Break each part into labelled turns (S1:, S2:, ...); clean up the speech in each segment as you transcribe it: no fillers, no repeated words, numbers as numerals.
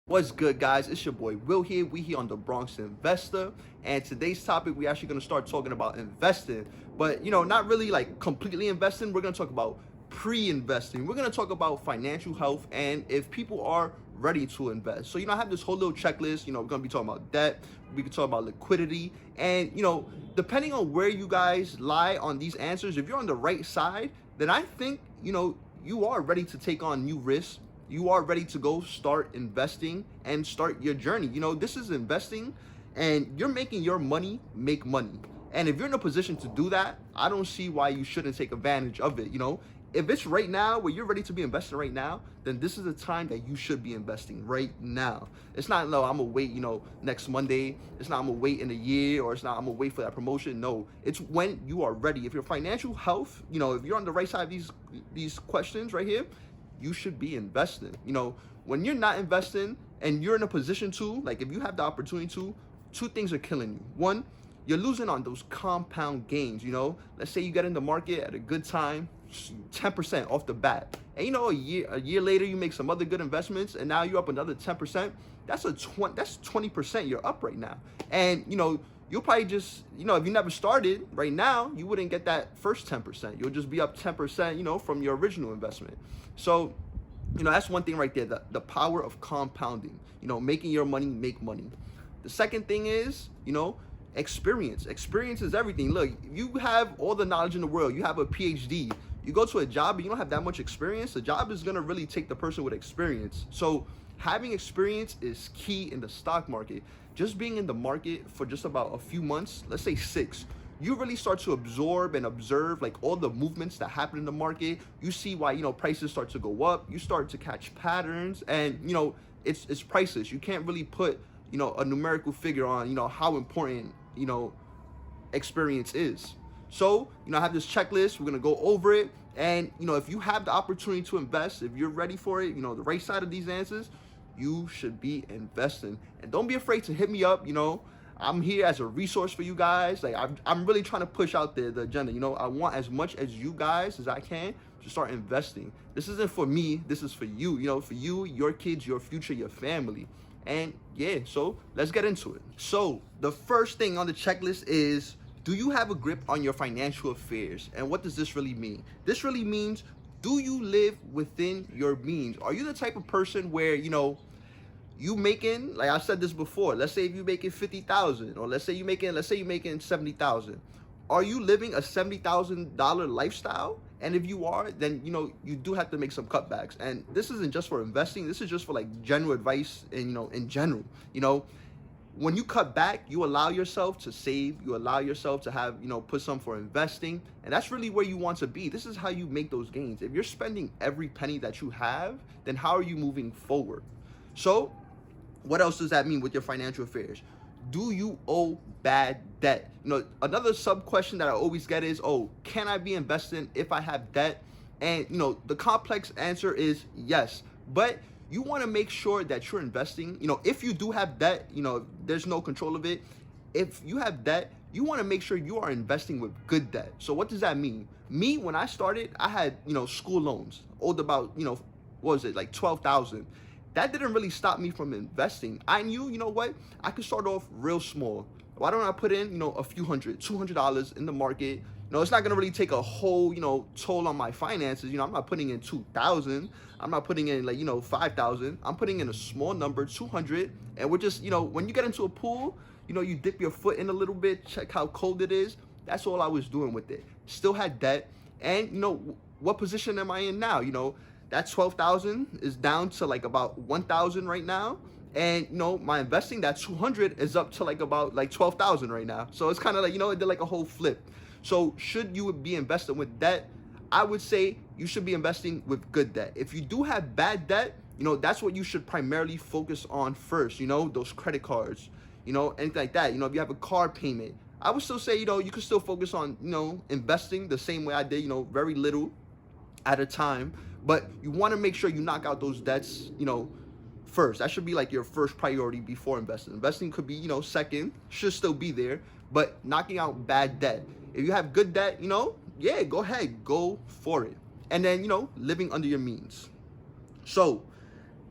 S1: What's good, guys? It's your boy Will here. We here on the Bronx Investor, and today's topic we actually going to start talking about investing, but not really like completely investing. We're going to talk about pre-investing. We're going to talk about financial health and if people are ready to invest. So I have this whole little checklist. We're going to be talking about debt. We can talk about liquidity, and depending on where you guys lie on these answers, if you're on the right side, then I think you are ready to take on new risks. You are ready to go start investing and start your journey. This is investing, and you're making your money make money. And if you're in a position to do that, I don't see why you shouldn't take advantage of it. If it's right now where you're ready to be investing right now, then this is the time that you should be investing right now. It's not, no, I'm gonna wait, next Monday. It's not, I'm gonna wait in a year, or it's not, I'm gonna wait for that promotion. No, it's when you are ready. If your financial health, if you're on the right side of these questions right here, you should be investing. When you're not investing and you're in a position to, like, if you have the opportunity to, two things are killing you. One, you're losing on those compound gains. Let's say you get in the market at a good time, 10% off the bat, and a year later you make some other good investments, and now you're up another 10%. That's 20% you're up right now. And you'll probably just, if you never started right now, you wouldn't get that first 10%. You'll just be up 10%, from your original investment. So, that's one thing right there, the power of compounding, making your money make money. The second thing is, experience. Experience is everything. Look, you have all the knowledge in the world. You have a PhD. You go to a job and you don't have that much experience. The job is going to really take the person with experience. So having experience is key in the stock market. Just being in the market for just about a few months, let's say 6, you really start to absorb and observe like all the movements that happen in the market. You see why, prices start to go up. You start to catch patterns, and, it's priceless. You can't really put, a numerical figure on, how important, experience is. So, I have this checklist. We're going to go over it. And, if you have the opportunity to invest, if you're ready for it, the right side of these answers, you should be investing. And don't be afraid to hit me up. I'm here as a resource for you guys. Like, I'm really trying to push out the agenda. I want as much as you guys as I can to start investing. This isn't for me. This is for you, for you, your kids, your future, your family. And yeah, so let's get into it. So the first thing on the checklist is, do you have a grip on your financial affairs? And what does this really mean? This really means, do you live within your means? Are you the type of person where, you making, like I said this before, let's say if you're making 50,000, or let's say you're making 70,000. Are you living a $70,000 lifestyle? And if you are, then you do have to make some cutbacks. And this isn't just for investing. This is just for like general advice, and in general, when you cut back, you allow yourself to save. You allow yourself to have, put some for investing, and that's really where you want to be. This is how you make those gains. If you're spending every penny that you have, then how are you moving forward? So what else does that mean with your financial affairs? Do you owe bad debt? Another sub question that I always get is, oh, can I be investing if I have debt? And the complex answer is yes, but you want to make sure that you're investing. If you do have debt, there's no control of it. If you have debt, you want to make sure you are investing with good debt. So what does that mean? Me, when I started, I had, school loans, owed about, what was it, like 12,000. That didn't really stop me from investing. I knew, what, I could start off real small. Why don't I put in, a few $200 in the market? It's not gonna really take a whole, toll on my finances. I'm not putting in 2,000. I'm not putting in like, 5,000. I'm putting in a small number, 200. And we're just, when you get into a pool, you dip your foot in a little bit, check how cold it is. That's all I was doing with it. Still had debt. And, what position am I in now? That 12,000 is down to like about 1,000 right now. And, my investing, that 200 is up to like about like 12,000 right now. So it's kind of like, it did like a whole flip. So should you be investing with debt? I would say you should be investing with good debt. If you do have bad debt, that's what you should primarily focus on first, those credit cards, anything like that. If you have a car payment, I would still say, you could still focus on, investing the same way I did, very little at a time. But you want to make sure you knock out those debts, first. That should be like your first priority before investing. Investing could be, second, should still be there, but knocking out bad debt. If you have good debt, yeah, go ahead, go for it. And then, living under your means. So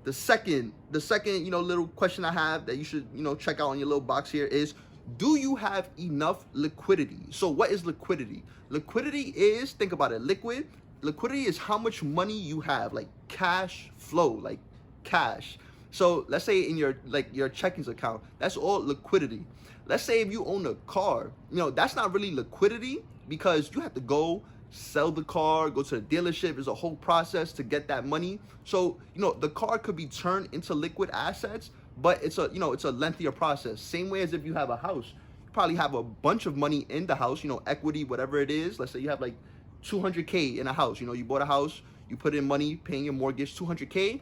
S1: the second, little question I have that you should, check out on your little box here is, do you have enough liquidity? So what is liquidity? Liquidity is, think about it, liquidity is how much money you have, like cash flow, like cash. So let's say in your checkings account, that's all liquidity. Let's say if you own a car, that's not really liquidity, because you have to go sell the car, go to the dealership. It's a whole process to get that money. So, the car could be turned into liquid assets, but it's a lengthier process. Same way as if you have a house, you probably have a bunch of money in the house, equity, whatever it is. Let's say you have like 200K in a house. You bought a house, you put in money, paying your mortgage, 200K.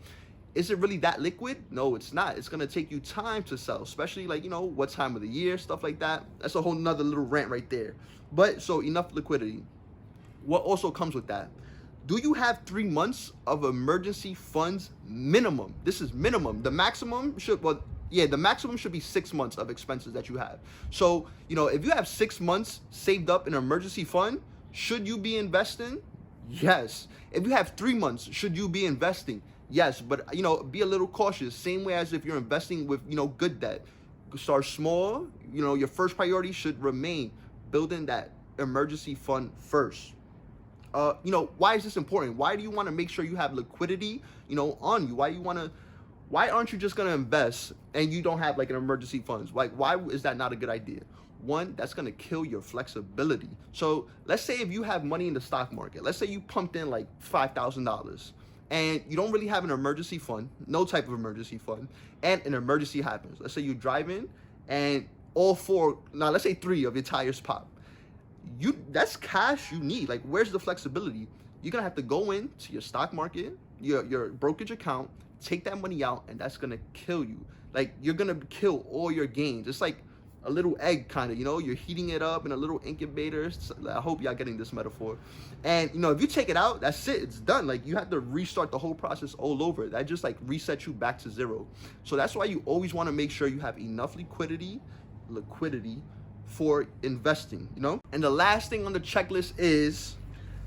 S1: Is it really that liquid? No, it's not. It's gonna take you time to sell, especially like, what time of the year, stuff like that. That's a whole nother little rant right there. But so enough liquidity. What also comes with that? Do you have 3 months of emergency funds minimum? This is minimum. The maximum should, the maximum should be 6 months of expenses that you have. So, if you have 6 months saved up in an emergency fund, should you be investing? Yes. If you have 3 months, should you be investing? Yes, but be a little cautious. Same way as if you're investing with, good debt. Start small. Your first priority should remain building that emergency fund first. Why is this important? Why do you want to make sure you have liquidity, on you? Why aren't you just going to invest and you don't have like an emergency funds? Like, why is that not a good idea? One, that's going to kill your flexibility. So let's say if you have money in the stock market, let's say you pumped in like $5,000 and you don't really have an emergency fund, no type of emergency fund, and an emergency happens. Let's say you drive in and let's say 3 of your tires pop. That's cash you need. Like, where's the flexibility? You're gonna have to go into your stock market, your brokerage account, take that money out, and that's gonna kill you. Like, you're gonna kill all your gains. It's like a little egg, kind of, you're heating it up in a little incubator. I hope y'all getting this metaphor. And if you take it out, that's it, it's done. Like, you have to restart the whole process all over. That just like resets you back to zero. So that's why you always want to make sure you have enough liquidity for investing, And the last thing on the checklist is,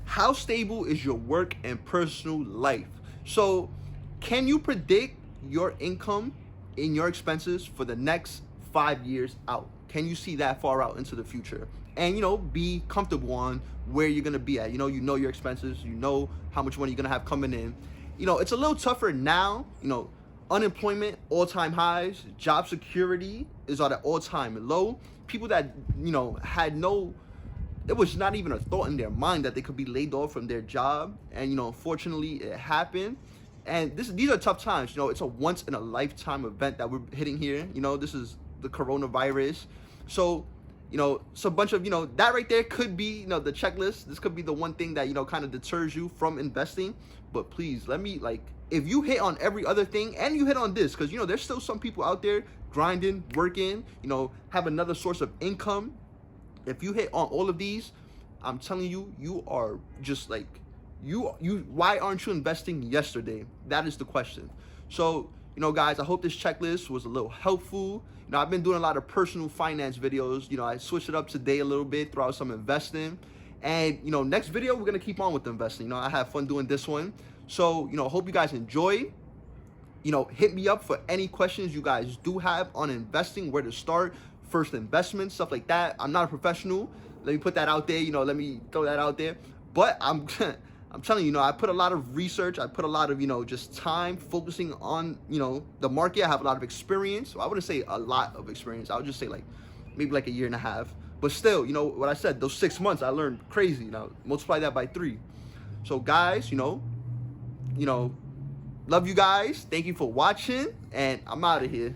S1: how stable is your work and personal life? So can you predict your income and your expenses for the next 5 years out? Can you see that far out into the future? And be comfortable on where you're gonna be at. You know your expenses, how much money you're gonna have coming in. It's a little tougher now. Unemployment, all-time highs. Job security is at an all-time low. People that, it was not even a thought in their mind that they could be laid off from their job. And, unfortunately, it happened. And these are tough times. It's a once-in-a-lifetime event that we're hitting here. This is the coronavirus. So, it's a bunch of, that right there could be, the checklist. This could be the one thing that, kind of deters you from investing. But please, if you hit on every other thing and you hit on this, because, there's still some people out there grinding, working, have another source of income. If you hit on all of these, I'm telling you, you are just like, why aren't you investing yesterday? That is the question. So, guys, I hope this checklist was a little helpful. I've been doing a lot of personal finance videos. I switched it up today a little bit, throw out some investing. And, next video, we're going to keep on with the investing. I have fun doing this one. So, hope you guys enjoy. Hit me up for any questions you guys do have on investing, where to start, first investment, stuff like that. I'm not a professional. Let me put that out there. Let me throw that out there. But I'm telling you, I put a lot of research. I put a lot of, just time focusing on, the market. I have a lot of experience. So I wouldn't say a lot of experience. I would just say maybe like a year and a half. But still, what I said, those 6 months, I learned crazy. Now, multiply that by 3. So guys, love you guys. Thank you for watching, and I'm out of here.